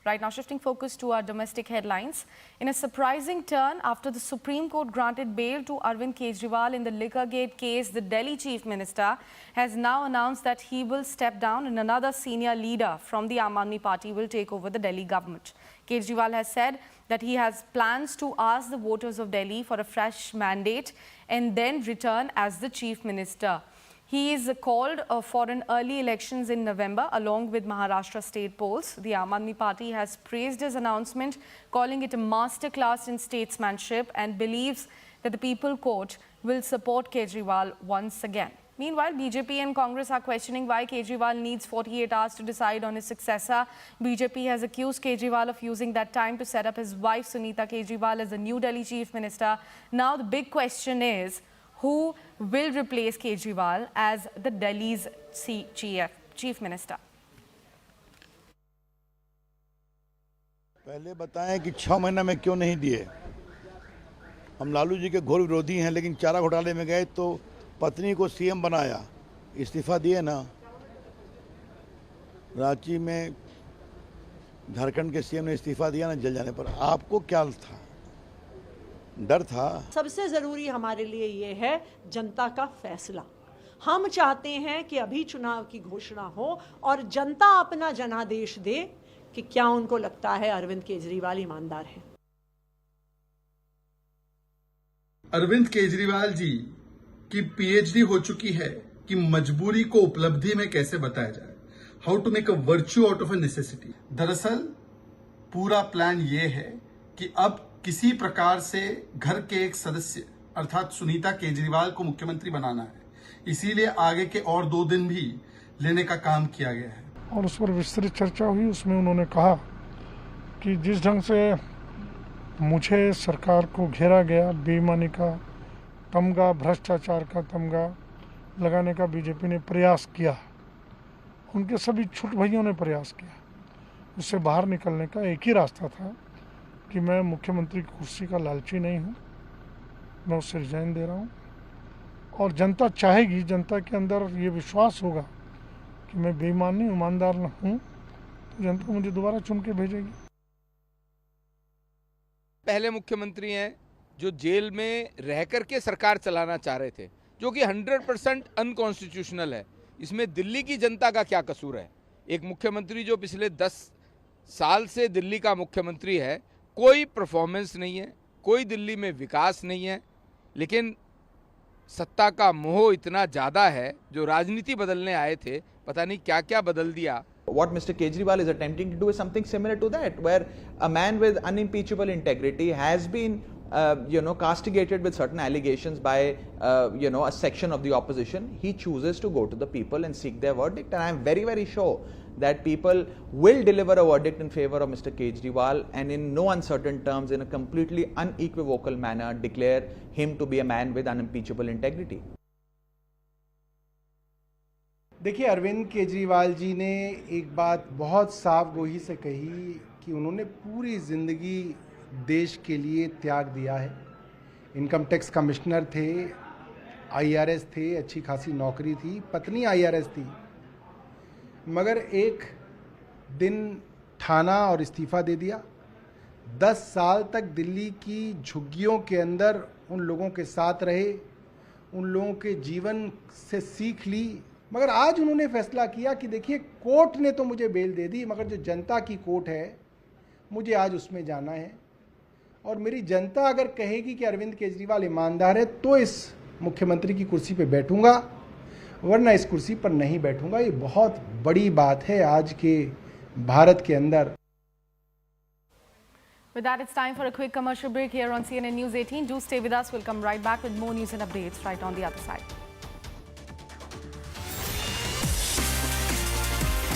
Right now, shifting focus to our domestic headlines. In a surprising turn, after the Supreme Court granted bail to Arvind Kejriwal in the Liquorgate case, the Delhi Chief Minister has now announced that he will step down and another senior leader from the Aam Aadmi Party will take over the Delhi government. Kejriwal has said that he has plans to ask the voters of Delhi for a fresh mandate and then return as the Chief Minister. He is called for an early elections in November along with Maharashtra state polls. The Aam Aadmi Party has praised his announcement, calling it a masterclass in statesmanship and believes that the People Court will support Kejriwal once again. Meanwhile, BJP and Congress are questioning why Kejriwal needs 48 hours to decide on his successor. BJP has accused Kejriwal of using that time to set up his wife Sunita Kejriwal as the new Delhi Chief Minister. Now the big question is, who will replace Kejriwal as the Delhi's Chief Minister? पहले बताएं कि 6 महीने में क्यों नहीं दिए। हम लालू जी के घोर विरोधी हैं, लेकिन चारा घोटाले में गए तो पत्नी को सीएम बनाया, इस्तीफा दिए ना। रांची में झारखंड के सीएम ने इस्तीफा दिया ना जल जाने पर। आपको क्या था? डर था। सबसे जरूरी हमारे लिए ये है जनता का फैसला। हम चाहते हैं कि अभी चुनाव की घोषणा हो और जनता अपना जनादेश दे कि क्या उनको लगता है अरविंद केजरीवाल ईमानदार है। अरविंद केजरीवाल जी की पीएचडी हो चुकी है कि मजबूरी को उपलब्धि में कैसे बताया जाए, how to make a virtue out of a necessity. दरअसल पूरा प्लान ये है कि अब किसी प्रकार से घर के एक सदस्य अर्थात सुनीता केजरीवाल को मुख्यमंत्री बनाना है, इसीलिए आगे के और 2 दिन भी लेने का काम किया गया है। और उस पर विस्तृत चर्चा हुई। उसमें उन्होंने कहा कि जिस ढंग से मुझे सरकार को घेरा गया, बेईमानी का तमगा, भ्रष्टाचार का तमगा लगाने का बीजेपी ने प्रयास किया, उनके सभी छुट भइयों ने प्रयास किया। उससे बाहर निकलने का एक ही रास्ता था कि मैं मुख्यमंत्री की कुर्सी का लालची नहीं हूँ, मैं उससे रिजाइन दे रहा हूँ और जनता चाहेगी, जनता के अंदर ये विश्वास होगा कि मैं बेईमान नहीं, ईमानदार हूँ, तो जनता मुझे दोबारा चुन के भेजेगी। पहले मुख्यमंत्री हैं जो जेल में रह करके सरकार चलाना चाह रहे थे, जो कि 100% अनकॉन्स्टिट्यूशनल है। इसमें दिल्ली की जनता का क्या कसूर है? एक मुख्यमंत्री जो पिछले 10 साल से दिल्ली का मुख्यमंत्री है, कोई परफॉर्मेंस नहीं है, कोई दिल्ली में विकास नहीं है, लेकिन सत्ता का मोह इतना ज़्यादा है, जो राजनीति बदलने आए थे पता नहीं क्या क्या बदल दिया। What Mr. Kejriwal is attempting to do is something similar to that, where a man with unimpeachable integrity has been castigated with certain allegations by a section of the opposition. He chooses to go to the people and seek their verdict, and I am very, very sure that people will deliver a verdict in favor of Mr. Kejriwal and in no uncertain terms, in a completely unequivocal manner, declare him to be a man with unimpeachable integrity. देखिए, अरविंद केजरीवाल जी ने एक बात बहुत साफ गोही से कही कि उन्होंने पूरी ज़िंदगी देश के लिए त्याग दिया है। इनकम टैक्स कमिश्नर थे, आईआरएस थे, अच्छी खासी नौकरी थी, पत्नी आईआरएस थी, मगर एक दिन ठाना और इस्तीफ़ा दे दिया। 10 साल तक दिल्ली की झुग्गियों के अंदर उन लोगों के साथ रहे, उन लोगों के जीवन से सीख ली, मगर आज उन्होंने फैसला किया कि देखिए, कोर्ट ने तो मुझे बेल दे दी, मगर जो जनता की कोर्ट है, मुझे आज उसमें जाना है। और मेरी जनता अगर कहेगी कि अरविंद केजरीवाल ईमानदार है, तो इस मुख्यमंत्री की कुर्सी पे बैठूंगा, वरना इस कुर्सी पर नहीं बैठूंगा। ये बहुत बड़ी बात है आज के भारत के अंदर। With that, it's time for a quick commercial break here on CNN News 18. Do stay with us. We'll come right back with more news and updates right on the other side.